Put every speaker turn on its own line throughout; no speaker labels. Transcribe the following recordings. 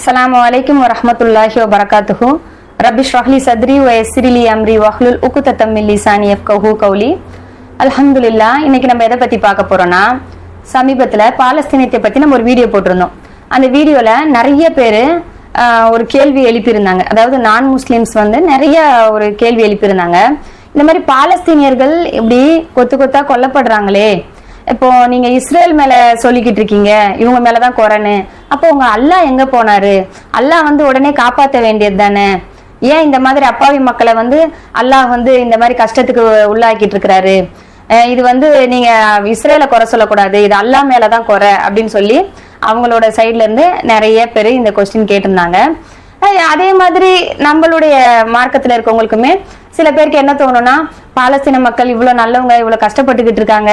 अस्सलामु अलैकुम वरहमतुल्लाहि वबरकातुहू रब्बि इश्रह लि सद्री व यस्सिर लि अम्री वஹ்லுல் உக்தத்தம் மின் லிசானி யஃப்கஹு கௌலி. அல்ஹம்துலில்லாஹ். இன்னைக்கு நம்ம எதை பத்தி பார்க்க போறோம்னா, சமீபத்துல பாலஸ்தீனத்தை பத்தி நம்ம ஒரு வீடியோ போட்டிருந்தோம். அந்த வீடியோல நிறைய பேர் ஒரு கேள்வி எழுப்பியிருந்தாங்க. அதாவது நான் முஸ்லிம்ஸ் நிறைய ஒரு கேள்வி எழுப்பியிருந்தாங்க. இந்த மாதிரி பாலஸ்தீனியர்கள் இப்படி கொத்து கொத்தா கொல்லப்படுறாங்களே, இப்போ நீங்க இஸ்ரேல் மேல சொல்லிக்கிட்டு இருக்கீங்க, இவங்க மேலதான் குறைன்னு, அப்போ உங்க அல்லாஹ் எங்க போனாரு? அல்லாஹ் உடனே காப்பாற்ற வேண்டியது தானே? ஏன் இந்த மாதிரி அப்பாவி மக்களை அல்லாஹ் இந்த மாதிரி கஷ்டத்துக்கு உள்ளாக்கிட்டு இருக்கிறாரு? இது நீங்க இஸ்ரேல குறை சொல்லக்கூடாது, இது அல்லாஹ் மேலதான் குறை அப்படின்னு சொல்லி அவங்களோட சைட்ல இருந்து நிறைய பேர் இந்த கொஸ்டின் கேட்டிருந்தாங்க. அதே மாதிரி நம்மளுடைய மார்க்கத்துல இருக்கவங்களுக்குமே சில பேருக்கு என்ன தோணும்னா, பாலஸ்தீன மக்கள் இவ்வளவு நல்லவங்க, இவ்வளவு கஷ்டப்பட்டுக்கிட்டு இருக்காங்க,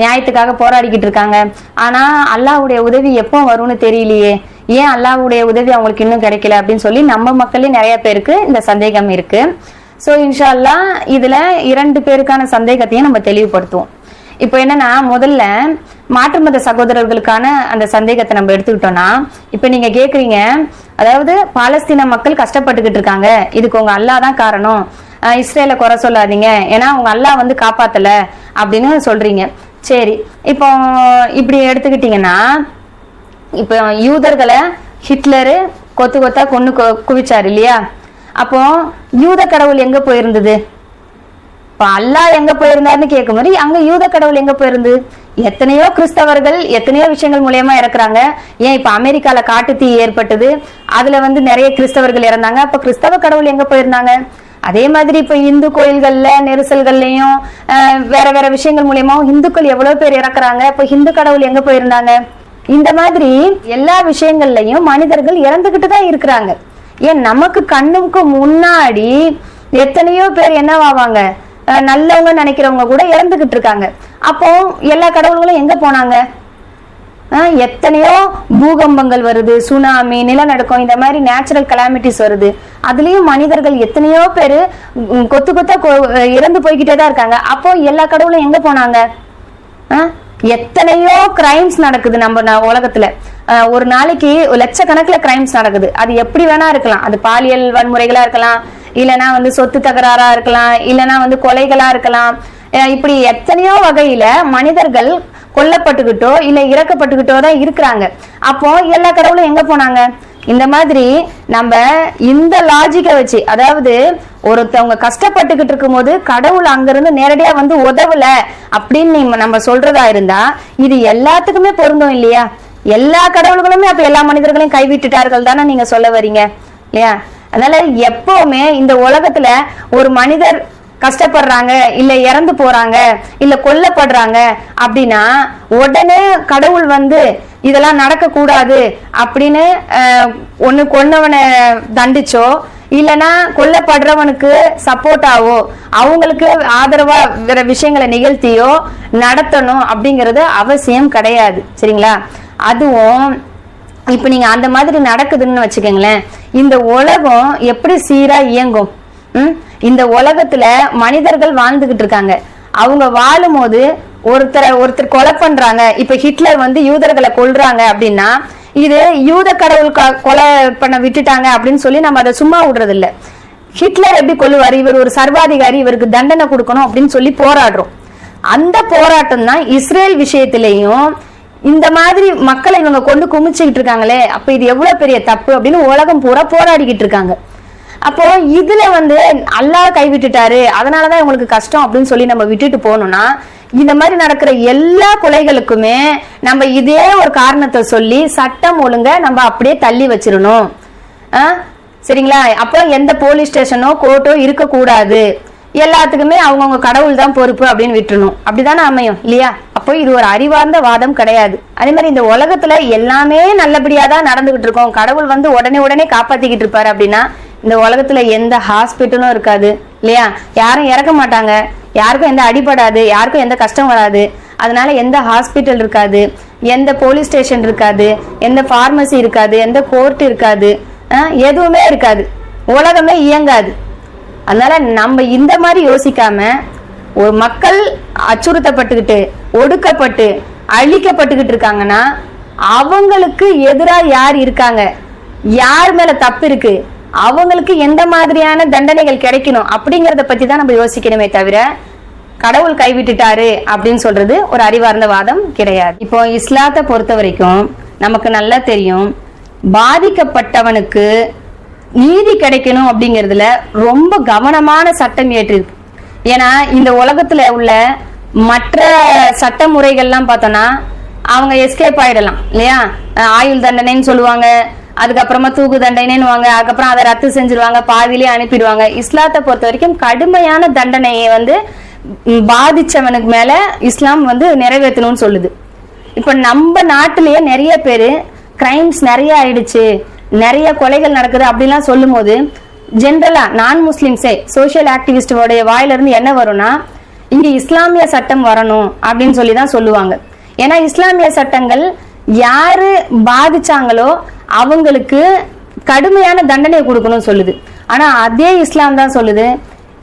நியாயத்துக்காக போராடிக்கிட்டு இருக்காங்க, ஆனா அல்லாஹ்வுடைய உதவி எப்போ வரும்னு தெரியலையே, ஏன் அல்லாஹ்வுடைய உதவி அவங்களுக்கு இன்னும் கிடைக்கல அப்படின்னு சொல்லி நம்ம மக்களே நிறைய பேருக்கு இந்த சந்தேகம் இருக்கு. சோ இன்ஷா அல்லாஹ் இதுல 2 பேருக்கான சந்தேகத்தையும் நம்ம தெளிவுபடுத்துவோம். இப்போ என்னன்னா, முதல்ல மாற்று மத சகோதரர்களுக்கான அந்த சந்தேகத்தை நம்ம எடுத்துக்கிட்டோம்னா, இப்ப நீங்க கேக்குறீங்க, அதாவது பாலஸ்தீன மக்கள் கஷ்டப்பட்டுக்கிட்டு இருக்காங்க, இதுக்கு உங்க அல்லாஹ் தான் காரணம், இஸ்ரேல குறை சொல்லாதீங்க, ஏன்னா உங்க அல்லாஹ் காப்பாத்தல அப்படின்னு சொல்றீங்க. சரி, இப்போ இப்படி எடுத்துக்கிட்டீங்கன்னா, இப்போ யூதர்களை ஹிட்லரு கொத்து கொத்தா கொன்னு குவிச்சாரு இல்லையா? அப்போ யூத கடவுள் எங்க போயிருந்தது? இப்ப அல்லாஹ் எங்க போயிருந்தாருன்னு கேட்கும் போது அங்க யூத கடவுள் எங்க போயிருந்து? எத்தனையோ கிறிஸ்தவர்கள் எத்தனையோ விஷயங்கள் மூலியமா இறக்குறாங்க. ஏன் இப்ப அமெரிக்கால காட்டு தீ ஏற்பட்டது, அதுல நிறைய கிறிஸ்தவர்கள் இறந்தாங்க. அப்ப கிறிஸ்தவ கடவுள் எங்க போயிருந்தாங்க? அதே மாதிரி இப்ப இந்து கோயில்கள்ல நெரிசல்கள்லயும் வேற வேற விஷயங்கள் மூலியமாவும் இந்துக்கள் எவ்வளவு பேர் இறக்குறாங்க. இப்ப இந்து கடவுள் எங்க போயிருந்தாங்க? இந்த மாதிரி எல்லா விஷயங்கள்லயும் மனிதர்கள் இறந்துகிட்டு தான் இருக்கிறாங்க. ஏன் நமக்கு கண்ணுக்கு முன்னாடி எத்தனையோ பேர் என்னவாவாங்க, நல்லவங்க நினைக்கிறவங்க கூட இறந்துகிட்டு இருக்காங்க. அப்போ எல்லா கடவுள்களும் எங்க போனாங்க? எத்தனையோ பூகம்பங்கள் வருது, சுனாமி, நிலநடுக்கம், இந்த மாதிரி நேச்சுரல் கலாமிட்டிஸ் வருது, அதுலயும் மனிதர்கள் எத்தனையோ பேரு கொத்து கொத்தா இறந்து போய்கிட்டே தான் இருக்காங்க. அப்போ எல்லா கடவுளும் எங்க போனாங்க? எத்தனையோ கிரைம்ஸ் நடக்குது நம்ம உலகத்துல. ஒரு நாளைக்கு லட்சக்கணக்கில் கிரைம்ஸ் நடக்குது. அது எப்படி வேணா இருக்கலாம், அது பாலியல் வன்முறைகளா இருக்கலாம், இல்லைன்னா சொத்து தகராறா இருக்கலாம், இல்லைன்னா கொலைகளா இருக்கலாம். இப்படி எத்தனையோ வகையில மனிதர்கள் கொல்லப்பட்டுக்கிட்டோ இல்ல இறக்கப்பட்டுக்கிட்டோ தான் இருக்கிறாங்க. அப்போ எல்லா கடவுளும் எங்க போனாங்க? இந்த மாதிரி நம்ம இந்த லாஜிக்கை வச்சு, அதாவது ஒருத்தவங்க கஷ்டப்பட்டுக்கிட்டு இருக்கும் போது கடவுள் அங்கிருந்து நேரடியா உதவல அப்படின்னு நம்ம சொல்றதா இருந்தா இது எல்லாத்துக்குமே பொருந்தும் இல்லையா? எல்லா கடவுள்களுமே அப்ப எல்லா மனிதர்களையும் கைவிட்டுட்டார்கள் தானே நீங்க சொல்ல வரீங்க இல்லையா? அதனால எப்பவுமே இந்த உலகத்துல ஒரு மனிதர் கஷ்டப்படுறாங்க, இல்ல இறந்து போறாங்க, இல்ல கொல்லப்படுறாங்க அப்படின்னா உடனே கடவுள் இதெல்லாம் நடக்க கூடாது அப்படின்னு ஒண்ணு கொன்னவனை தண்டிச்சோ இல்லைன்னா கொல்லப்படுறவனுக்கு சப்போர்ட்டாவோ அவங்களுக்கு ஆதரவா வேற விஷயங்களை நிகழ்த்தியோ நடத்தணும் அப்படிங்கிறது அவசியம் கிடையாது. சரிங்களா? அதுவும் இப்ப நீங்க அந்த மாதிரி நடக்குதுன்னு வச்சுக்கோங்களேன், இந்த உலகம் எப்படி சீரா இயங்கும்? இந்த உலகத்துல மனிதர்கள் வாழ்ந்துகிட்டு இருக்காங்க. அவங்க வாழும் போது ஒருத்தர் கொலை பண்றாங்க. இப்ப ஹிட்லர் யூதர்களை கொல்றாங்க அப்படின்னா இது யூத கடவுள் கொலை பண்ண விட்டுட்டாங்க அப்படின்னு சொல்லி நம்ம அதை சும்மா விடுறது இல்ல. ஹிட்லர் எப்படி கொல்லுவாரு? இவர் ஒரு சர்வாதிகாரி, இவருக்கு தண்டனை கொடுக்கணும் அப்படின்னு சொல்லி போராடுறோம். அந்த போராட்டம் தான் இஸ்ரேல் விஷயத்திலையும் இந்த மாதிரி மக்களை இவங்க கொண்டு குமிச்சுக்கிட்டு இருக்காங்களே, அப்ப இது எவ்வளவு பெரிய தப்பு அப்படின்னு உலகம் பூரா போராடிக்கிட்டு இருக்காங்க. அப்போ இதுல அல்லாஹ் கைவிட்டுட்டாரு, அதனாலதான் இவங்களுக்கு கஷ்டம் அப்படின்னு சொல்லி நம்ம விட்டுட்டு போகணும்னா, இந்த மாதிரி நடக்கிற எல்லா கொலைகளுக்குமே நம்ம இதே ஒரு காரணத்தை சொல்லி சட்டம் ஒழுங்க நம்ம அப்படியே தள்ளி வச்சிடணும். சரிங்களா? அப்போ எந்த போலீஸ் ஸ்டேஷனோ கோர்ட்டோ இருக்கக்கூடாது, எல்லாத்துக்குமே அவங்கவுங்க கடவுள் தான் பொறுப்பு அப்படின்னு விட்டுறணும். அப்படிதானே அமையும் இல்லையா? அப்போ இது ஒரு அறிவார்ந்த வாதம் கிடையாது. அதே மாதிரி இந்த உலகத்துல எல்லாமே நல்லபடியா தான் நடந்துகிட்டு இருக்கோம், கடவுள் உடனே காப்பாத்திக்கிட்டு இருப்பாரு அப்படின்னா இந்த உலகத்துல எந்த ஹாஸ்பிட்டலும் இருக்காது இல்லையா? யாரும் இறக்க மாட்டாங்க, யாருக்கும் எந்த அடிபடாது, யாருக்கும் எந்த கஷ்டம் வராது. அதனால எந்த ஹாஸ்பிட்டல் இருக்காது, எந்த போலீஸ் ஸ்டேஷன் இருக்காது, எந்த பார்மசி இருக்காது, எந்த கோர்ட் இருக்காது, எதுவுமே இருக்காது, உலகமே இயங்காது. அதனால நம்ம இந்த மாதிரி யோசிக்காம ஒரு மக்கள் அச்சுறுத்தப்பட்டுக்கிட்டு ஒடுக்கப்பட்டு அழிக்கப்பட்டுக்கிட்டு இருக்காங்கன்னா அவங்களுக்கு எதிராக யார் இருக்காங்க? யார் மேல தப்பு இருக்கு, அவங்களுக்கு எந்த மாதிரியான தண்டனைகள் கிடைக்கணும் அப்படிங்கறத பத்தி தான் நம்ம யோசிக்கணுமே தவிர கடவுள் கைவிட்டுட்டாரு அப்படின்னு சொல்றது ஒரு அறிவார்ந்த வாதம் கிடையாது. இப்போ இஸ்லாத்தை பொறுத்த வரைக்கும் நமக்கு நல்லா தெரியும், பாதிக்கப்பட்டவனுக்கு நீதி கிடைக்கணும் அப்படிங்கறதுல ரொம்ப கவனமான சட்டம் ஏற்றிருக்கு. ஏன்னா இந்த உலகத்துல உள்ள மற்ற சட்ட முறைகள்லாம் பார்த்தோம்னா அவங்க எஸ்கேப் ஆயிடலாம் இல்லையா. ஆயுள் தண்டனைன்னு சொல்லுவாங்க, அதுக்கப்புறமா தூக்கு தண்டனைன்னு வாங்க, அதுக்கப்புறம் அதை ரத்து செஞ்சிருவாங்க, பாதியிலே அனுப்பிடுவாங்க. இஸ்லாத்தை பொறுத்த வரைக்கும் கடுமையான தண்டனையை வந்து பாதிச்சவனுக்கு மேல இஸ்லாம் வந்து நிறைவேற்றணும்னு சொல்லுது. இப்ப நம்ம நாட்டிலேயே நிறைய பேரு கிரைம்ஸ் நிறைய ஆயிடுச்சு, நிறைய கொலைகள் நடக்குது அப்படிலாம் சொல்லும் போது ஜென்ரலா நான் முஸ்லிம்ஸே சோசியல் ஆக்டிவிஸ்டோடைய வாயில இருந்து என்ன வரும்னா, இங்க இஸ்லாமிய சட்டம் வரணும் அப்படின்னு சொல்லிதான் சொல்லுவாங்க. ஏன்னா இஸ்லாமிய சட்டங்கள் யாரு பாதிச்சாங்களோ அவங்களுக்கு கடுமையான தண்டனை கொடுக்கணும்னு சொல்லுது. ஆனா அதே இஸ்லாம் தான் சொல்லுது,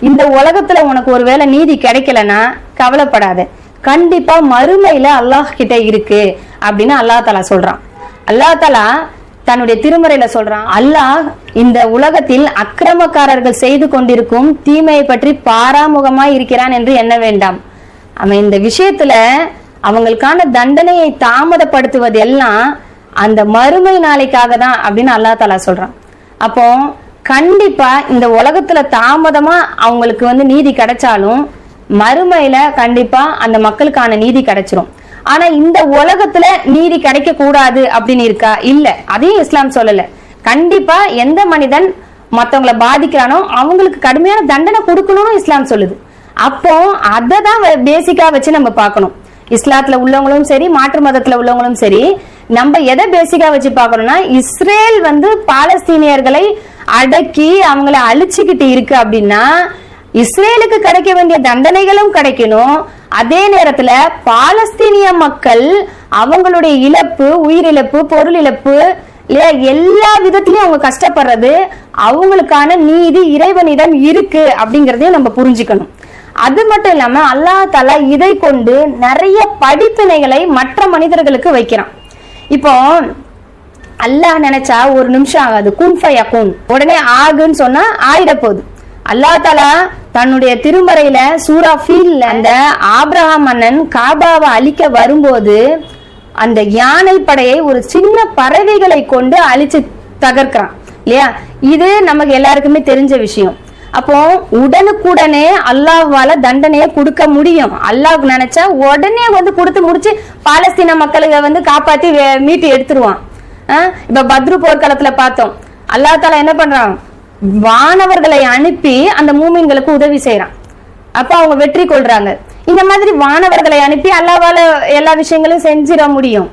இந்த உலகத்துல உனக்கு ஒருவேளை நீதி கிடைக்கலன்னா கவலைப்படாத, கண்டிப்பா மறுமையில அல்லாஹ் கிட்ட இருக்கு அப்படின்னு அல்லாஹ் தஆலா சொல்றான். அல்லாஹ் தஆலா தன்னுடைய திருமறையில சொல்றான், அல்லாஹ் இந்த உலகத்தில் அக்கிரமக்காரர்கள் செய்து கொண்டிருக்கும் தீமையை பற்றி பாராமுகமாய் இருக்கிறான் என்று எண்ண வேண்டாம். அவன் இந்த விஷயத்துல அவங்களுக்கான தண்டனையை தாமதப்படுத்துவது எல்லாம் அந்த மறுமை நாளைக்காக தான் அப்படின்னு அல்லாஹ் தஆலா சொல்றான். அப்போ கண்டிப்பா இந்த உலகத்துல தாமதமா அவங்களுக்கு வந்து நீதி கிடைச்சாலும் மறுமையில கண்டிப்பா அந்த மக்களுக்கான நீதி கிடைச்சிரும். ஆனா இந்த உலகத்துல நீதி கிடைக்க கூடாது அப்படின்னு இருக்கா? இல்ல, அதையும் இஸ்லாம் சொல்லல. கண்டிப்பா எந்த மனிதன் மத்தவங்களை பாதிக்கிறானோ அவங்களுக்கு கடுமையான தண்டனை கொடுக்கணும்னு இஸ்லாம் சொல்லுது. அப்போ அதை தான் பேசிக்கா வச்சு நம்ம பார்க்கணும். இஸ்லாத்துல உள்ளவங்களும் சரி, மாற்று மதத்துல உள்ளவங்களும் சரி, நம்ம எதை பேசிக்கா வச்சு பார்க்கணும்னா, இஸ்ரேல் வந்து பாலஸ்தீனியர்களை அடக்கி அவங்களை அழிச்சுக்கிட்டு இருக்கு அப்படின்னா இஸ்ரேலுக்கு கிடைக்க வேண்டிய தண்டனைகளும் கிடைக்கணும். அதே நேரத்துல பாலஸ்தீனிய மக்கள் அவங்களுடைய இழப்பு, உயிரிழப்பு, பொருள் இழப்பு, எல்லா விதத்திலயும் அவங்க கஷ்டப்படுறது, அவங்களுக்கான நீதி இறைவனிடம் இருக்கு அப்படிங்கறதையும் நம்ம புரிஞ்சுக்கணும். அது மட்டும் இல்லாம அல்லாஹ் தஆலா இதை கொண்டு நிறைய படிப்பினைகளை மற்ற மனிதர்களுக்கு வைக்கிறான். இப்போ அல்லாஹ் நினைச்சா ஒரு நிமிஷம் ஆகாது, குன் ஃபயகுன், உடனே ஆகுன்னு சொன்னா ஆயிட போகுது. அல்லாஹ் தஆலா தன்னுடைய திருமறையில சூரா ஃபீல்ல அந்த ஆபிரகாம் மன்னன் காபாவை அழிக்க வரும்போது அந்த யானை படையை ஒரு சின்ன பறவைகளை கொண்டு அழிச்சு தகர்க்கிறான் இல்லையா. இது நமக்கு எல்லாருக்குமே தெரிஞ்ச விஷயம். அப்போ உடனுக்குடனே அல்லாஹ்வால தண்டனையை கொடுக்க முடியும். அல்லாஹ் நினைச்சா உடனே வந்து கொடுத்து முடிச்சு பாலஸ்தீன மக்களை வந்து காப்பாத்தி மீட்டு எடுத்துருவான். இப்ப பத்ரு போர்க்களத்துல பார்த்தோம், அல்லாஹ் தஆலா என்ன பண்றான், வானவர்களை அனுப்பி அந்த மூமின்களுக்கு உதவி செய்யறான். அப்ப அவங்க வெற்றி கொள்றாங்க. இந்த மாதிரி வானவர்களை அனுப்பி அல்லாஹ்வால எல்லா விஷயங்களும் செஞ்சிட முடியும்.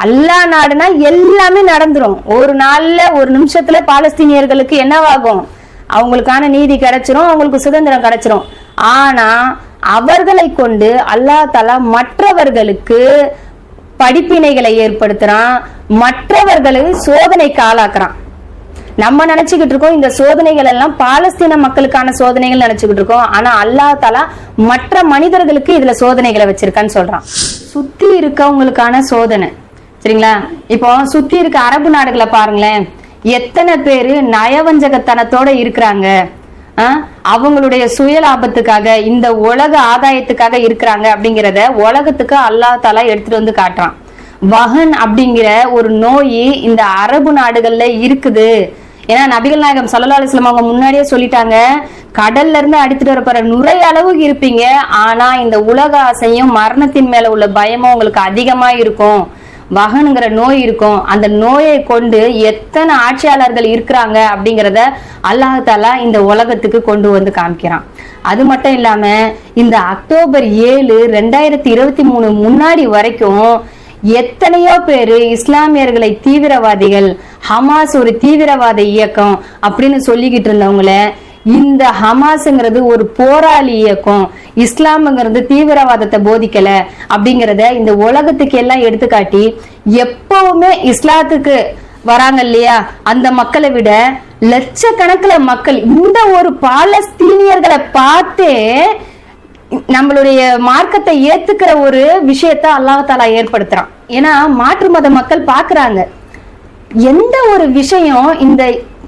அல்லாஹ் நாடுனா எல்லாமே நடந்துரும். ஒரு நாள்ல ஒரு நிமிஷத்துல பாலஸ்தீனியர்களுக்கு என்னவாகும், அவங்களுக்கான நீதி கிடைச்சிரும், அவங்களுக்கு சுதந்திரம் கிடைச்சிரும். ஆனா அவர்களை கொண்டு அல்லாஹ் தஆலா மற்றவர்களுக்கு படிப்பினைகளை ஏற்படுத்துறான், மற்றவர்களை சோதனைக்கு ஆளாக்குறான். நம்ம நினைச்சுக்கிட்டு இருக்கோம் இந்த சோதனைகள் எல்லாம் பாலஸ்தீன மக்களுக்கான சோதனைகள் நினைச்சுக்கிட்டு இருக்கோம். ஆனா அல்லாஹ் தஆலா மற்ற மனிதர்களுக்கு இதுல சோதனைகளை வச்சிருக்கான்னு சொல்றான். சுத்தி இருக்கவங்களுக்கான சோதனை, சரிங்களா? இப்போ சுத்தி இருக்க அரபு நாடுகளை பாருங்களேன், எத்தனை பேரு நயவஞ்சகத்தனத்தோட இருக்கிறாங்க, அவங்களுடைய சுய லாபத்துக்காக, இந்த உலக ஆதாயத்துக்காக இருக்கிறாங்க அப்படிங்கிறத உலகத்துக்கு அல்லாஹ் தஆலா எடுத்துட்டு வந்து காட்டுறான். வஹன் அப்படிங்கிற ஒரு நோய் இந்த அரபு நாடுகள்ல இருக்குது. ஏன்னா நபிகள் நாயகம் ஸல்லல்லாஹு அலைஹி வஸல்லம் அவங்க முன்னாடியே சொல்லிட்டாங்க, கடல்ல இருந்து அடித்துட்டு வரப்போற நுரை அளவுக்கு இருப்பீங்க, ஆனா இந்த உலக ஆசையும் மரணத்தின் மேல உள்ள பயமும் உங்களுக்கு அதிகமா இருக்கும், வஹனுங்கிற நோய் இருக்கும். அந்த நோயை கொண்டு எத்தனை ஆட்சியாளர்கள் இருக்கிறாங்க அப்படிங்கிறத அல்லாஹ் தஆலா இந்த உலகத்துக்கு கொண்டு வந்து காமிக்கிறான். அது மட்டும் இல்லாம இந்த அக்டோபர் 7, 2023 முன்னாடி வரைக்கும் எத்தனையோ பேரு இஸ்லாமியர்களை தீவிரவாதிகள், ஹமாஸ் ஒரு தீவிரவாத இயக்கம் அப்படின்னு சொல்லிக்கிட்டு இருந்தவங்கள இந்த ஹமாஸ்ங்கிறது ஒரு போராளி இயக்கம், இஸ்லாம்ங்கிறது தீவிரவாதத்தை போதிக்கல அப்படிங்கிறத இந்த உலகத்துக்கு எல்லாம் எடுத்துக்காட்டி எப்பவுமே இஸ்லாத்துக்கு வராங்க இல்லையா அந்த மக்களை விட லட்சக்கணக்கில் மக்கள் இந்த ஒரு பாலஸ்தீனியர்களை பார்த்தே நம்மளுடைய மார்க்கத்தை ஏத்துக்கிற ஒரு விஷயத்த அல்லாஹ் தஆலா ஏற்படுத்துறான். ஏன்னா மாற்று மத மக்கள் பாக்குறாங்க, எந்த ஒரு விஷயம் இந்த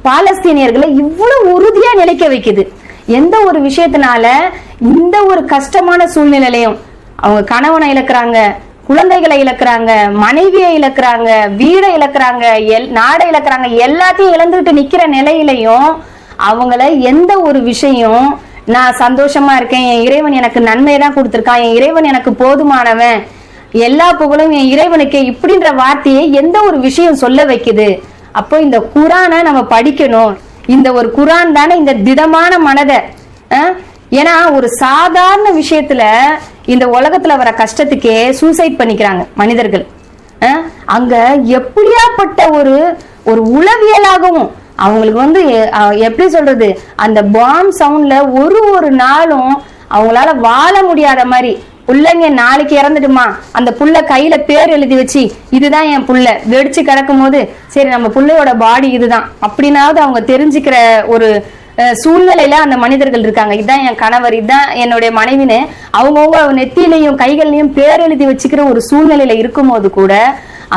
பாலஸ்தீனியர்களை இவ்வளவு உறுதியா நிலைக்க வைக்குது? எந்த ஒரு விஷயத்தினால இந்த ஒரு கஷ்டமான சூழ்நிலையிலையும் அவங்க கணவனை இழக்கிறாங்க, குழந்தைகளை இழக்கிறாங்க, மனைவியை இழக்கிறாங்க, வீடை இழக்கிறாங்க, நாடை இழக்கிறாங்க, எல்லாத்தையும் இழந்துட்டு நிக்கிற நிலையிலையும் அவங்கள எந்த ஒரு விஷயம் நான் சந்தோஷமா இருக்கேன், என் இறைவன் எனக்கு நன்மை தான் கொடுத்திருக்கான், என் இறைவன் எனக்கு போதுமானவன், எல்லா புகழும் என் இறைவனுக்கு, இப்படின்ற வார்த்தையை எந்த ஒரு விஷயம் சொல்ல வைக்குது? அப்போ இந்த குரானை நம்ம படிக்கணும். இந்த ஒரு குரான் தானே இந்த திடமான மனதை, ஏன்னா ஒரு சாதாரண விஷயத்துல இந்த உலகத்துல வர கஷ்டத்துக்கே சூசைட் பண்ணிக்கிறாங்க மனிதர்கள். அங்க எப்படியாப்பட்ட ஒரு ஒரு உளவியலாகவும் அவங்களுக்கு வந்து எப்படி சொல்றது, அந்த பாம் சவுண்ட்ல ஒரு நாளும் அவங்களால வாழ முடியாத மாதிரி, புள்ளைங்க நாளைக்கு இறந்துடுமா, அந்த புள்ள கையில பேர் எழுதி வச்சு இதுதான் என் புள்ள, வெடிச்சு கிடக்கும் போது சரி நம்ம புள்ளையோட பாடி இதுதான் அப்படின்னாவது அவங்க தெரிஞ்சுக்கிற ஒரு சூழ்நிலையில அந்த மனிதர்கள் இருக்காங்க. இதுதான் என் கணவர், இதுதான் என்னுடைய மனைவின்னு அவங்கவுங்க நெத்தியிலையும் கைகள்லையும் பேர் எழுதி வச்சுக்கிற ஒரு சூழ்நிலையில இருக்கும் போது கூட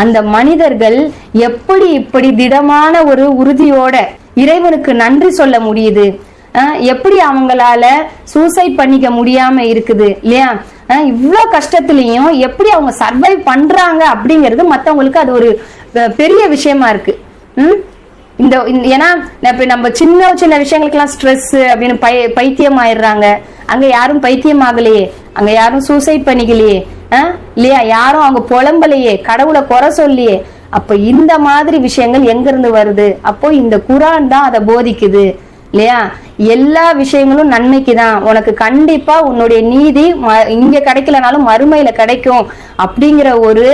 அந்த மனிதர்கள் எப்படி இப்படி திடமான ஒரு உறுதியோட இறைவனுக்கு நன்றி சொல்ல முடியுது? எப்படி அவங்களால சூசைட் பண்ணிக்க முடியாம இருக்குது இல்லையா? இவ்வளவு கஷ்டத்திலையும் எப்படி அவங்க சர்வைவ் பண்றாங்க அப்படிங்கிறது மத்தவங்களுக்கு அது ஒரு பெரிய விஷயமா இருக்கு. இந்த ஏன்னா இப்ப நம்ம சின்ன விஷயங்களுக்கெல்லாம் ஸ்ட்ரெஸ் அப்படின்னு பைத்தியம் ஆயிடுறாங்க. அங்க யாரும் பைத்தியம் ஆகலையே, அங்க யாரும் சூசைட் பண்ணிக்கலையே இல்லையா, யாரும் அவங்க புலம்பலையே, கடவுளை குறை சொல்லியே. அப்ப இந்த மாதிரி விஷயங்கள் எங்க இருந்து வருது? அப்போ இந்த குரான் தான் அதை போதிக்குது இல்லையா? எல்லா விஷயங்களும் நன்மைக்கு தான், உனக்கு கண்டிப்பா உன்னுடைய நீதி இங்க கிடைக்கலனாலும் மறுமையில கிடைக்கும் அப்படிங்கிற ஒரு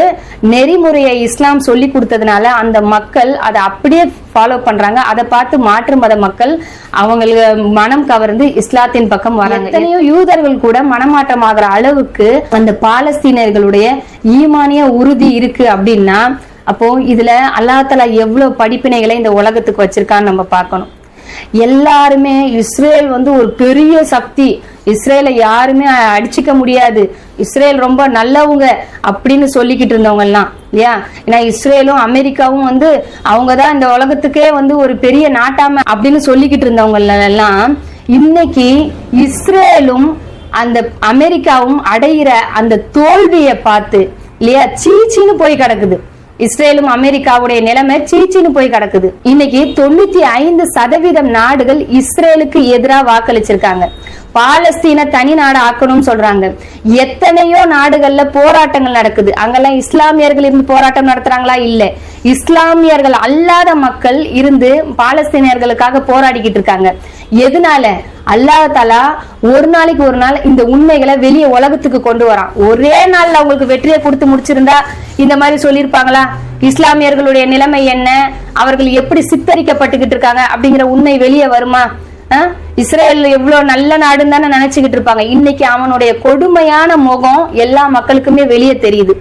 நெறிமுறையை இஸ்லாம் சொல்லி கொடுத்ததுனால அந்த மக்கள் அதை அப்படியே ஃபாலோ பண்றாங்க. அதை பார்த்து மாற்று மத மக்கள் அவங்களுக்கு மனம் கவர்ந்து இஸ்லாத்தின் பக்கம் வராங்க. எத்தனையோ யூதர்கள் கூட மனமாற்றம் ஆகிற அளவுக்கு அந்த பாலஸ்தீனர்களுடைய ஈமானிய உறுதி இருக்கு அப்படின்னா, அப்போ இதுல அல்லாஹ் தஆலா எவ்வளவு படிப்பினைகளை இந்த உலகத்துக்கு வச்சிருக்கான்னு நம்ம பார்க்கணும். எல்லாருமே இஸ்ரேல் வந்து ஒரு பெரிய சக்தி, இஸ்ரேலை யாருமே அடிச்சுக்க முடியாது, இஸ்ரேல் ரொம்ப நல்லவங்க அப்படின்னு சொல்லிக்கிட்டு இருந்தவங்க எல்லாம் இல்லையா? ஏன்னா இஸ்ரேலும் அமெரிக்காவும் வந்து அவங்கதான் இந்த உலகத்துக்கே வந்து ஒரு பெரிய நாட்டாம அப்படின்னு சொல்லிக்கிட்டு இருந்தவங்க எல்லாம் இன்னைக்கு இஸ்ரேலும் அந்த அமெரிக்காவும் அடையிற அந்த தோல்வியை பார்த்து இல்லையா சீச்சின்னு போய் கிடக்குது. இஸ்ரேலும் அமெரிக்காவுடைய நிலைமை சீச்சின்னு போய் கிடக்குது. இன்னைக்கு 95% நாடுகள் இஸ்ரேலுக்கு எதிராக வாக்களிச்சிருக்காங்க. பாலஸ்தீன தனி நாடு ஆக்கணும்னு சொல்றாங்க. எத்தனையோ நாடுகள்ல போராட்டங்கள் நடக்குது. அங்கெல்லாம் இஸ்லாமியர்கள் இருந்து போராட்டம் நடத்துறாங்களா? இல்ல, இஸ்லாமியர்கள் அல்லாத மக்கள் இருந்து பாலஸ்தீனியர்களுக்காக போராடிக்கிட்டு இருக்காங்க. எதனால? அல்லாஹ் தஆலா ஒரு நாளைக்கு ஒரு நாள் இந்த உண்மைகளை வெளியே உலகத்துக்கு கொண்டு வரான். ஒரே நாள்ல அவங்களுக்கு வெற்றியை கொடுத்து முடிச்சிருந்தா இந்த மாதிரி சொல்லியிருப்பாங்களா? இஸ்லாமியர்களுடைய நிலைமை என்ன, அவர்கள் எப்படி சித்தரிக்கப்பட்டுக்கிட்டு இருக்காங்க அப்படிங்கிற உண்மை வெளியே வருமா? இஸ்ரேல் எவ்வளவு நல்ல நாடுன்னு தானே நினைச்சுக்கிட்டு இருப்பாங்க. இன்னைக்கு அவனுடைய கொடுமையான முகம் எல்லா மக்களுக்குமே வெளியே தெரியுது.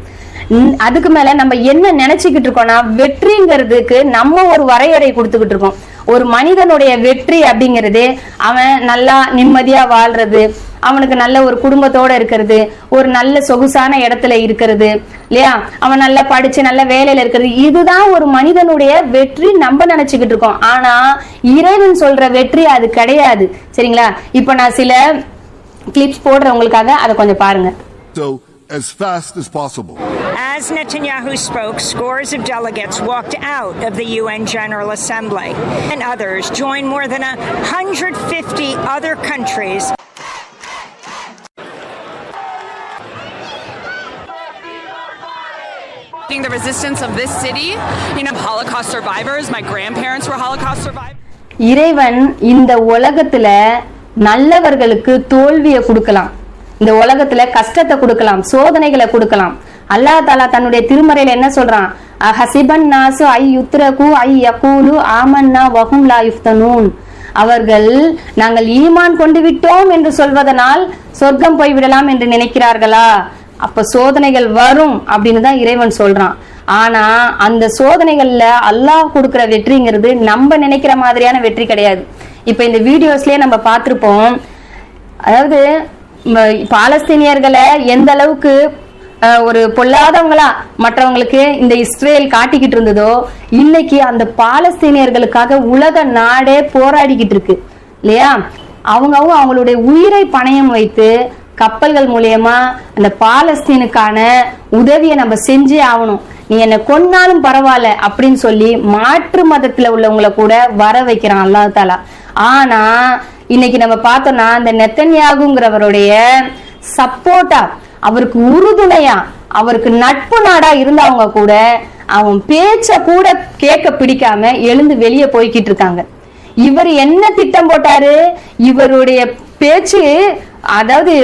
அதுக்கு மேல நம்ம என்ன நினைச்சுக்கிட்டு இருக்கோம்னா, வெற்றிங்கிறதுக்கு நம்ம ஒரு வரையறை கொடுத்துக்கிட்டு இருக்கோம். ஒரு மனிதனுடைய வெற்றி அப்படிங்கிறது அவன் நல்லா நிம்மதியா வாழ்றது, அவனுக்கு நல்ல ஒரு குடும்பத்தோட இருக்கிறது, ஒரு நல்ல சொகுசான இடத்துல இருக்கிறது இல்லையா, அவன் நல்லா படிச்சு நல்ல வேலையில இருக்கிறது, இதுதான் ஒரு மனிதனுடைய வெற்றி நம்ம நினைச்சுக்கிட்டு இருக்கோம். ஆனா இறைவன் சொல்ற வெற்றி அது கிடையாது. சரிங்களா? இப்ப நான் சில கிளிப்ஸ் போடுறவங்களுக்காக அதை கொஞ்சம் பாருங்க.
As fast as possible.
As Netanyahu spoke, scores of delegates walked out of the UN General Assembly, and others joined more than 150 other countries.
The resistance of this city, Holocaust survivors, my grandparents were Holocaust survivors.
இறைவன் இந்த உலகத்துல நல்லவர்களுக்கு தோல்வியை கொடுக்கலாம், இந்த உலகத்துல கஷ்டத்தை கொடுக்கலாம், சோதனைகளை கொடுக்கலாம். அல்லாஹ் தஆலா தன்னுடைய திருமறையில என்ன சொல்றான்? ஹசிபன் நாசு ஐ யுத்ரகு ஐ யகூலு ஆமன்னா வஹும் லா யுஃப்தனூன். அவர்கள் நாங்கள் ஈமான் கொண்டு விட்டோம் என்று சொல்வதனால் சொர்க்கம் போய்விடலாம் என்று நினைக்கிறார்களா? அப்ப சோதனைகள் வரும் அப்படின்னு தான் இறைவன் சொல்றான். ஆனா அந்த சோதனைகள்ல அல்லாஹ் கொடுக்கிற வெற்றிங்கிறது நம்ம நினைக்கிற மாதிரியான வெற்றி கிடையாது. இப்ப இந்த வீடியோஸ்லயே நம்ம பார்த்திருப்போம். அதாவது பாலஸ்தீனியர்களை எந்த அளவுக்கு ஒரு பொல்லாதவங்களா மற்றவங்களுக்கு இந்த இஸ்ரேல் காட்டிக்கிட்டு இருந்ததோ, இன்னைக்கு அந்த பாலஸ்தீனியர்களுக்காக உலக நாடே போராடிக்கிட்டு இருக்கு இல்லையா? அவங்களுடைய உயிரை பணயம் வைத்து கப்பல்கள் மூலியமா அந்த பாலஸ்தீனுக்கான உதவியை நம்ம செஞ்சே ஆகணும். நீ என்ன கொன்னாலும் பரவாயில்ல அப்படின்னு சொல்லி மாற்று மதத்துல உள்ளவங்களை கூட வர வைக்கிறான் அல்லாஹ் தஆலா. ஆனா இன்னைக்கு நம்ம பார்த்தோம்னா இந்த நெத்தன்யாகுங்கிறவருடைய சப்போர்ட்டா, அவருக்கு உறுதுணையா, அவருக்கு நட்பு நாடா இருந்தவங்க கூட அவன் பேச்ச கூட கேட்க பிடிக்காம எழுந்து வெளியே போய்கிட்டு இருக்காங்க. இவர் என்ன திட்டம் போட்டாரு? இவருடைய பேச்சு அதாவது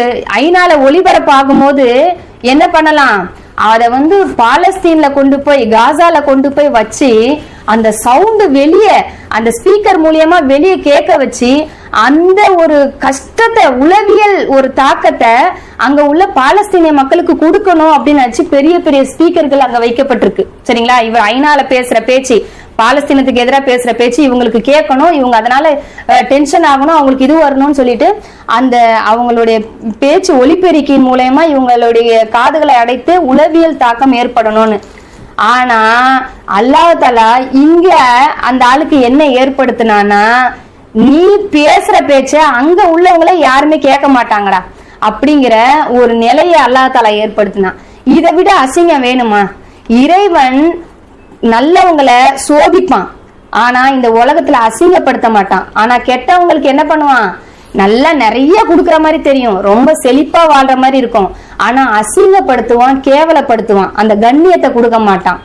ஐநால ஒளிபரப்பாகும் போது என்ன பண்ணலாம், அத பாலஸ்தீன்ல கொண்டு போய் காசால கொண்டு போய் வச்சு அந்த சவுண்ட் வெளியே அந்த ஸ்பீக்கர் மூலியமா வெளியே கேட்க வச்சு அந்த ஒரு கஷ்டத்தை, உளவியல் ஒரு தாக்கத்தை அங்க உள்ள பாலஸ்தீனிய மக்களுக்கு கொடுக்கணும் அப்படின்னு நினைச்சு பெரிய பெரிய ஸ்பீக்கர்கள் அங்க வைக்கப்பட்டிருக்கு. சரிங்களா? இவர் ஐநால பேசுற பேச்சு, பாலஸ்தீனத்துக்கு எதிராக பேசுற பேச்சு இவங்களுக்கு கேட்கணும், இவங்க அதனால டென்ஷன் ஆகணும், அவங்களுக்கு இது வரணும்னு சொல்லிட்டு அந்த அவங்களுடைய பேச்சு ஒலிபெருக்கியின் மூலமா இவங்களுடைய காதுகளை அடைத்து உளவியல் தாக்கம் ஏற்படணும்னு. ஆனா அல்லாஹ் தஆலா இங்க அந்த ஆளுக்கு என்ன ஏற்படுத்தினானா, நீ பேசுற பேச்ச அங்க உள்ளவங்கள யாருமே கேட்க மாட்டாங்கடா அப்படிங்கிற ஒரு நிலையை அல்லாஹ் தஆலா ஏற்படுத்தினான். இதை விட அசிங்கம் வேணுமா? இறைவன் நல்லவங்களை சோதிப்பான், ஆனா இந்த உலகத்துல அசிங்கப்படுத்த மாட்டான். ஆனா கெட்டவங்களுக்கு என்ன பண்ணுவான்? நல்லா நிறைய குடுக்கற மாதிரி தெரியும், ரொம்ப செழிப்பா வாழ்ற மாதிரி இருக்கும், ஆனா அசிங்கப்படுத்துவான், கேவலப்படுத்துவான், அந்த கண்ணியத்தை கொடுக்க மாட்டான்.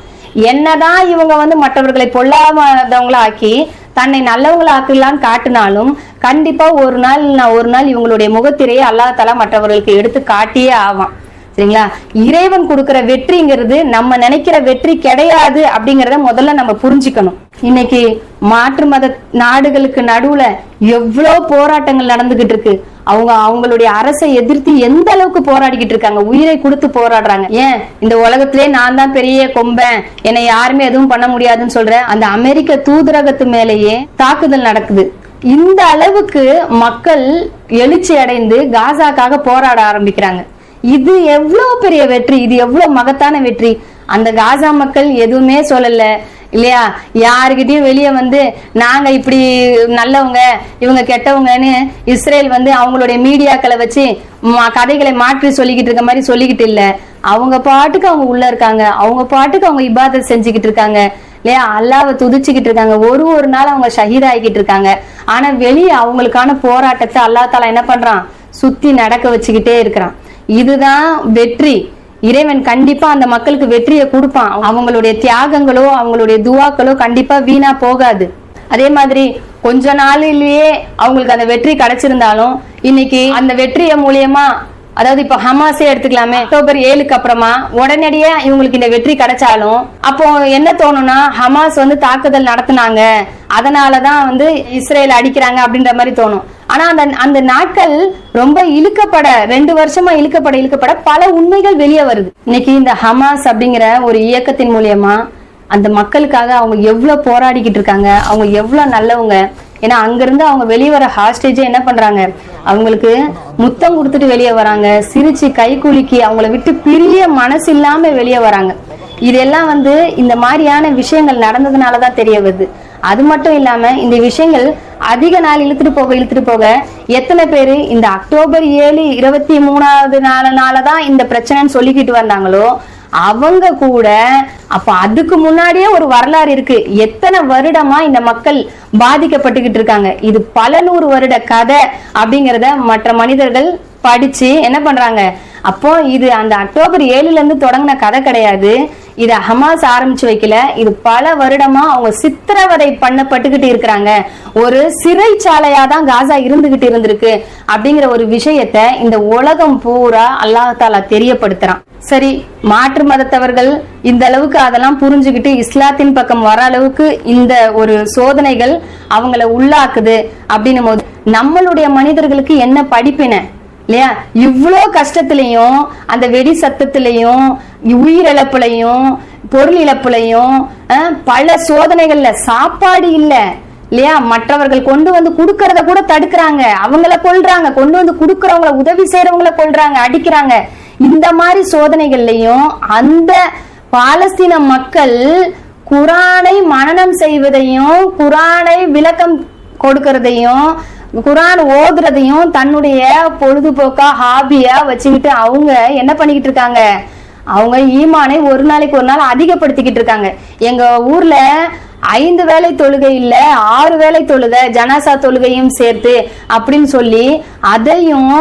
என்னதான் இவங்க மற்றவர்களை பொல்லாதவங்களா ஆக்கி தன்னை நல்லவங்களா ஆக்கலான்னு காட்டினாலும் கண்டிப்பா ஒரு நாள் இவங்களுடைய முகத்திரையை அல்லாஹ் தஆலா மற்றவர்களுக்கு எடுத்து காட்டியே ஆவான். சரிங்களா? இறைவன் கொடுக்கிற வெற்றிங்கிறது நம்ம நினைக்கிற வெற்றி கிடையாது அப்படிங்கறத முதல்ல நம்ம புரிஞ்சுக்கணும். இன்னைக்கு மாற்று மத நாடுகளுக்கு நடுவுல எவ்வளவு போராட்டங்கள் நடந்துகிட்டு இருக்கு. அவங்களுடைய அரசை எதிர்த்து எந்த அளவுக்கு போராடிக்கிட்டு இருக்காங்க, உயிரை கொடுத்து போராடுறாங்க. ஏன் இந்த உலகத்திலே நான் தான் பெரிய கொம்பன், என்னை யாருமே எதுவும் பண்ண முடியாதுன்னு சொல்ற அந்த அமெரிக்க தூதரகத்து மேலேயே தாக்குதல் நடக்குது. இந்த அளவுக்கு மக்கள் எழுச்சி அடைந்து காசாக்காக போராட ஆரம்பிக்கிறாங்க. இது எவ்வளவு பெரிய வெற்றி, இது எவ்வளவு மகத்தான வெற்றி. அந்த காசா மக்கள் எதுவுமே சொல்லல இல்லையா? யாருக்கிட்டையும் வெளியே நாங்க இப்படி நல்லவங்க இவங்க கெட்டவங்கன்னு இஸ்ரேல் அவங்களுடைய மீடியாக்களை வச்சு கதைகளை மாற்றி சொல்லிக்கிட்டு இருக்க மாதிரி சொல்லிக்கிட்டு இல்ல. அவங்க பாட்டுக்கு அவங்க உள்ள இருக்காங்க, அவங்க பாட்டுக்கு அவங்க இபாதத் செஞ்சுக்கிட்டு இருக்காங்க இல்லையா? அல்லாஹ்வை துதிச்சுக்கிட்டு இருக்காங்க, ஒரு நாள் அவங்க ஷஹீத் ஆகிக்கிட்டு இருக்காங்க. ஆனா வெளியே அவங்களுக்கான போராட்டத்தை அல்லாஹ் தஆலா என்ன பண்றான்? சுத்தி நடக்க வச்சுக்கிட்டே இருக்கிறான். இதுதான் வெற்றி. இறைவன் கண்டிப்பா அந்த மக்களுக்கு வெற்றியை கொடுப்பான். அவங்களுடைய தியாகங்களோ அவங்களுடைய துவாக்களோ கண்டிப்பா வீணா போகாது. அதே மாதிரி கொஞ்ச நாளிலேயே அவங்களுக்கு அந்த வெற்றி கிடைச்சிருந்தாலும் இன்னைக்கு அந்த வெற்றிய மூலியமா, அதாவது இப்ப ஹமாஸே எடுத்துக்கலாமே, அக்டோபர் 7க்கு அப்புறமா உடனடியே இவங்களுக்கு இந்த வெற்றி கிடைச்சாலும் அப்போ என்ன தோணும்னா, ஹமாஸ் தாக்குதல் நடத்தினாங்க அதனாலதான் இஸ்ரேல் அடிக்கிறாங்க அப்படின்ற மாதிரி தோணும். ஆனா அந்த நாட்கள் ரொம்ப இழுக்கப்பட 2 வருஷமா இழுக்கப்பட பல உண்மைகள் வெளியே வருது. இன்னைக்கு இந்த ஹமாஸ் அப்படிங்கிற ஒரு இயக்கத்தின் மூலியமா அந்த மக்களுக்காக அவங்க எவ்வளவு போராடிக்கிட்டு இருக்காங்க, அவங்க எவ்வளவு நல்லவங்க. ஏன்னா அங்கிருந்து அவங்க வெளியே வர ஹாஸ்டேஜ் என்ன பண்றாங்க, அவங்களுக்கு முத்தம் கொடுத்துட்டு வெளியே வராங்க, சிரிச்சு கை குலுக்கி அவங்கள விட்டு பிரிய மனசு இல்லாம வெளியே வராங்க. இதெல்லாம் இந்த மாதிரியான விஷயங்கள் நடந்ததுனாலதான் தெரிய வருது. அது மட்டும் இல்லாம இந்த விஷயங்கள் அதிக நாள் இழுத்துட்டு போக எத்தனை பேரு இந்த அக்டோபர் 7 23வது நாளதான் இந்த பிரச்சனைன்னு சொல்லிக்கிட்டு வந்தாங்களோ அவங்க கூட அப்ப அதுக்கு முன்னாடியே ஒரு வரலாறு இருக்கு. எத்தனை வருடமா இந்த மக்கள் பாதிக்கப்பட்டுக்கிட்டு இருக்காங்க. இது பல 100 வருட கதை அப்படிங்கறத மற்ற மனிதர்கள் படிச்சு என்ன பண்றாங்க, அப்போ இது அந்த அக்டோபர் 7ல இருந்து தொடங்கின கதை கிடையாது, இத ஹமாஸ் ஆரம்பிச்சு வைக்கல, இது பல வருடமா அவங்க சித்திரவதை பண்ணப்பட்டுக்கிட்டு இருக்கிறாங்க. ஒரு சிறைச்சாலையா தான் காசா இருந்துகிட்டு இருந்திருக்கு அப்படிங்கிற ஒரு விஷயத்த இந்த உலகம் பூரா அல்லாஹ் தஆலா தெரியப்படுத்துறான். சரி, மாற்று மதத்தவர்கள் இந்த அளவுக்கு அதெல்லாம் புரிஞ்சுக்கிட்டு இஸ்லாத்தின் பக்கம் வர அளவுக்கு இந்த ஒரு சோதனைகள் அவங்கள உள்ளாக்குது அப்படின்னும் போது நம்மளுடைய மனிதர்களுக்கு என்ன படிப்பின இல்லையா? இவ்வளோ கஷ்டத்திலையும் அந்த வெடி சத்தத்திலையும் உயிரிழப்புலையும் பொருள் இழப்புலையும் பல சோதனைகள்ல சாப்பாடு இல்ல இல்லையா? மற்றவர்கள் கொண்டு குடுக்கறத கூட தடுக்கிறாங்க, அவங்கள கொல்றாங்க, கொண்டு குடுக்கறவங்கள உதவி செய்யறவங்கள கொல்றாங்க, அடிக்கிறாங்க. இந்த மாதிரி சோதனைகள்லயும் அந்த பாலஸ்தீன மக்கள் குரானை மனனம் செய்வதையும், குரானை விளக்கம் கொடுக்கறதையும், குரான் ஓதுறதையும் தன்னுடைய பொழுதுபோக்கா ஹாபியா வச்சுக்கிட்டு அவங்க என்ன பண்ணிக்கிட்டு இருக்காங்க, அவங்க ஈமானை ஒரு நாளைக்கு ஒரு நாள் அதிகப்படுத்திக்கிட்டு இருக்காங்க. எங்க ஊர்ல 5 வேளை தொழுகை இல்ல 6 வேளை தொழுகை, ஜனாசா தொழுகையும் சேர்த்து அப்படின்னு சொல்லி அதையும்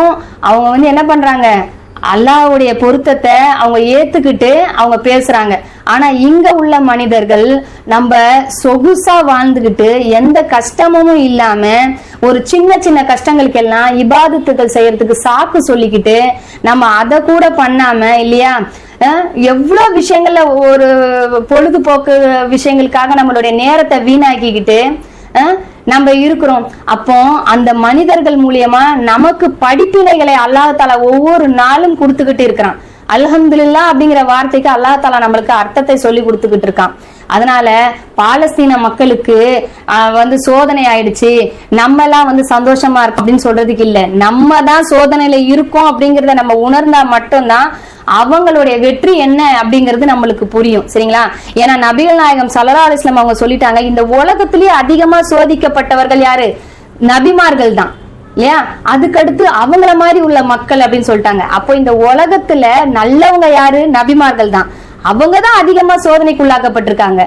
அவங்க வந்து என்ன பண்றாங்க, அல்லாஹ்வுடைய பொருத்தத்தை அவங்க ஏத்துக்கிட்டு அவங்க பேசுறாங்க. ஆனா இங்க உள்ள மனிதர்கள் நம்ம சொகுசா வாழ்ந்துகிட்டு எந்த கஷ்டமும் இல்லாம ஒரு சின்ன சின்ன கஷ்டங்களுக்கெல்லாம் இபாதத்துகள் செய்யறதுக்கு சாக்கு சொல்லிக்கிட்டு நம்ம அதை கூட பண்ணாம இல்லையா, எவ்வளவு விஷயங்கள்ல ஒரு பொழுதுபோக்கு விஷயங்களுக்காக நம்மளுடைய நேரத்தை வீணாக்கிக்கிட்டு நம்ம இருக்கிறோம். அப்போ அந்த மனிதர்கள் மூலியமா நமக்கு படிப்பினைகளை அல்லாஹ் தஆலா ஒவ்வொரு நாளும் கொடுத்துக்கிட்டு இருக்கிறான். அல்ஹம்துலில்லாஹ் அப்படிங்கிற வார்த்தைக்கு அல்லாஹ் தஆலா நம்மளுக்கு அர்த்தத்தை சொல்லி கொடுத்துக்கிட்டு இருக்கான். அதனால பாலஸ்தீன மக்களுக்கு வந்து சோதனை ஆயிடுச்சு, நம்ம எல்லாம் வந்து சந்தோஷமா இருக்கு அப்படின்னு சொல்றதுக்கு இல்ல, நம்ம தான் சோதனையில இருக்கோம் அப்படிங்கறத நம்ம உணர்ந்தா மட்டும்தான் அவங்களுடைய வெற்றி என்ன அப்படிங்கிறது நம்மளுக்கு புரியும். சரிங்களா? ஏன்னா நபிகள் நாயகம் ஸல்லல்லாஹு அலைஹி வஸல்லம் அவங்க சொல்லிட்டாங்க, இந்த உலகத்திலேயே அதிகமா சோதிக்கப்பட்டவர்கள் யாரு, நபிமார்கள் தான் இல்லையா, அதுக்கடுத்து அவங்கள மாதிரி உள்ள மக்கள் அப்படின்னு சொல்லிட்டாங்க. அப்போ இந்த உலகத்துல நல்லவங்க யாரு, நபிமார்கள் தான், அவங்கதான் அதிகமா சோதனைக்கு உள்ளாக்கப்பட்டிருக்காங்க.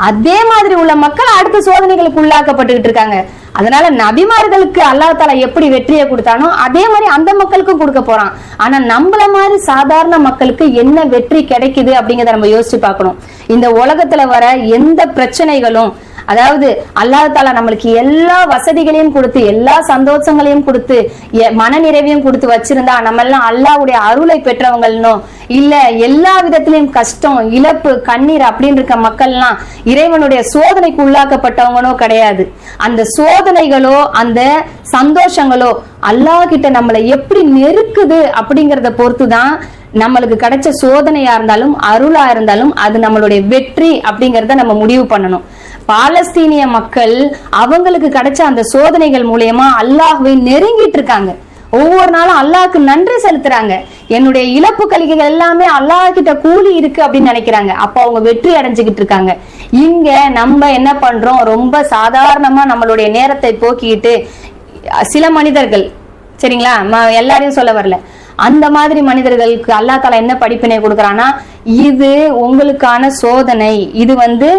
அதே மாதிரி உள்ள மக்கள் அடுத்த சோதனைகளுக்கு உள்ளாக்கப்பட்டு இருக்காங்க. அதனால நபிமார்களுக்கு அல்லாஹ் தஆலா எப்படி வெற்றியை கொடுத்தானோ அதே மாதிரி அந்த மக்களுக்கும் கொடுக்க போறான். ஆனா நம்மள மாதிரி சாதாரண மக்களுக்கு என்ன வெற்றி கிடைக்குது அப்படிங்கறத நம்ம யோசிச்சு பார்க்கணும். இந்த உலகத்துல வர எந்த பிரச்சனைகளும், அதாவது அல்லாஹ் தஆலா நம்மளுக்கு எல்லா வசதிகளையும் கொடுத்து எல்லா சந்தோஷங்களையும் கொடுத்து மன நிறைவையும் கொடுத்து வச்சிருந்தா நம்ம எல்லாம் அல்லாஹ்வுடைய அருளை பெற்றவங்கள்னோ இல்ல எல்லா விதத்திலையும் கஷ்டம் இழப்பு கண்ணீர் அப்படின்னு இருக்க மக்கள்லாம் இறைவனுடைய சோதனைக்கு உள்ளாக்கப்பட்டவங்களோ கிடையாது. அந்த சோதனைகளோ அந்த சந்தோஷங்களோ அல்லாஹ் கிட்ட நம்மளை எப்படி நெருக்குது அப்படிங்கறத பொறுத்துதான் நம்மளுக்கு கிடைச்ச சோதனையா இருந்தாலும் அருளா இருந்தாலும் அது நம்மளுடைய வெற்றி அப்படிங்கறத நம்ம முடிவு பண்ணணும். பாலஸ்தீனிய மக்கள் அவங்களுக்கு கிடைச்ச அந்த சோதனைகள் மூலியமா அல்லாஹ்வை நெருங்கிட்டு இருக்காங்க. ஒவ்வொரு நாளும் அல்லாஹ்க்கு நன்றி செலுத்துறாங்க. என்னுடைய இழப்பு கலிகைகள் எல்லாமே அல்லாஹ் கிட்ட கூலி இருக்கு அப்படின்னு நினைக்கிறாங்க. அப்ப அவங்க வெற்றி அடைஞ்சுக்கிட்டு இருக்காங்க. இங்க நம்ம என்ன பண்றோம், ரொம்ப சாதாரணமா நம்மளுடைய நேரத்தை போக்கிக்கிட்டு சில மனிதர்கள், சரிங்களா, எல்லாரையும் சொல்ல வரல, அந்த மாதிரி மனிதர்களுக்கு அல்லாஹ் தஆலா என்ன படிப்பினை கொடுக்கறானா, இது உங்களுக்கான சோதனை, இது வந்து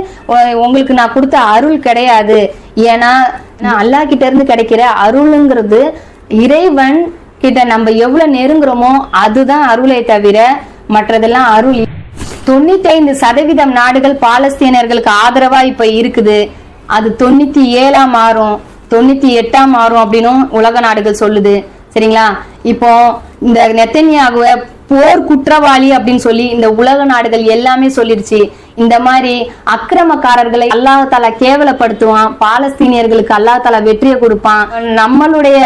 உங்களுக்கு நான் கொடுத்த அருள் கிடையாது. ஏன்னா அல்லாஹ் கிட்ட இருந்து கிடைக்கிற அருளுங்கிறது இறைவன் கிட்ட நம்ம எவ்வளவு நெருங்குறோமோ அதுதான் அருளை தவிர மற்றதெல்லாம் அருள். 95% நாடுகள் பாலஸ்தீனர்களுக்கு ஆதரவா இப்ப இருக்குது. அது 97 மாறும், 98 மாறும் அப்படின்னும் உலக நாடுகள் சொல்லுது. சரிங்களா? இப்போ இந்த நெத்தன்யாகுவை போர் குற்றவாளி அப்படின்னு சொல்லி இந்த உலக நாடுகள் எல்லாமே சொல்லிருச்சு. இந்த மாதிரி அக்கிரமக்காரர்களை அல்லாஹ் தஆலா கேவலப்படுத்துவான், பாலஸ்தீனியர்களுக்கு அல்லாஹ் தஆலா வெற்றியை கொடுப்பான். நம்மளுடைய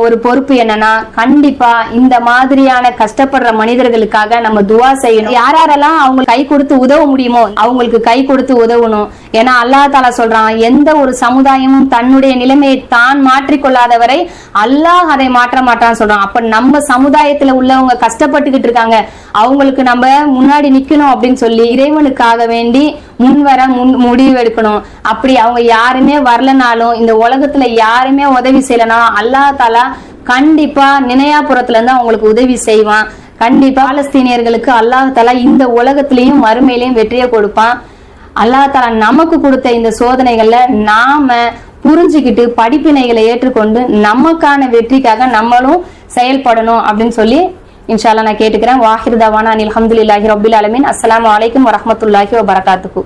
ஒரு பொறுப்பு என்னன்னா, கண்டிப்பா இந்த மாதிரியான கஷ்டப்படுற மனிதர்களுக்காக நம்ம துவா செய்யணும். யாரெல்லாம் அவங்க கை கொடுத்து உதவ முடியுமோ அவங்களுக்கு கை கொடுத்து உதவணும். ஏன்னா அல்லாஹ் தஆலா சொல்றான், எந்த ஒரு சமுதாயமும் தன்னுடைய நிலைமையை தான் மாற்றிக்கொள்ளாதவரை அல்லாஹ் அதை மாற்ற மாட்டான்னு சொல்றான். அப்ப நம்ம சமுதாயத்துல உள்ளவங்க கஷ்டப்பட்டுக்கிட்டு இருக்காங்க, அவங்களுக்கு நம்ம முன்னாடி நிக்கணும் அப்படின்னு சொல்லி இறைவனுக்காக வேண்டி முன்வர முடிவு எடுக்கணும். அப்படி அவங்க யாருமே வரலனாலும் இந்த உலகத்துல யாருமே உதவி செய்யலனாலும் அல்லாஹ் தஆலா கண்டிப்பா நினையாபுரத்துல இருந்து அவங்களுக்கு உதவி செய்வான். கண்டிப்பா பாலஸ்தீனியர்களுக்கு அல்லாஹ் தஆலா இந்த உலகத்திலையும் மறுமையிலையும் வெற்றியை கொடுப்பான். அல்லாஹ் தஆலா நமக்கு கொடுத்த இந்த சோதனைகள்ல நாம புரிஞ்சுக்கிட்டு படிப்பினைகளை ஏற்றுக்கொண்டு நமக்கான வெற்றிக்காக நம்மளும் செயல்படணும் அப்படின்னு சொல்லி இன்ஷா அல்லாஹ் நான் கேட்டுக்கிறேன். வாஹிர் தவானா அனில் ஹம்துலில்லாஹி ரப்பில் ஆலமீன். அஸ்ஸலாமு அலைக்கும் வரஹ்மத்துல்லாஹி வபரகாத்துஹு.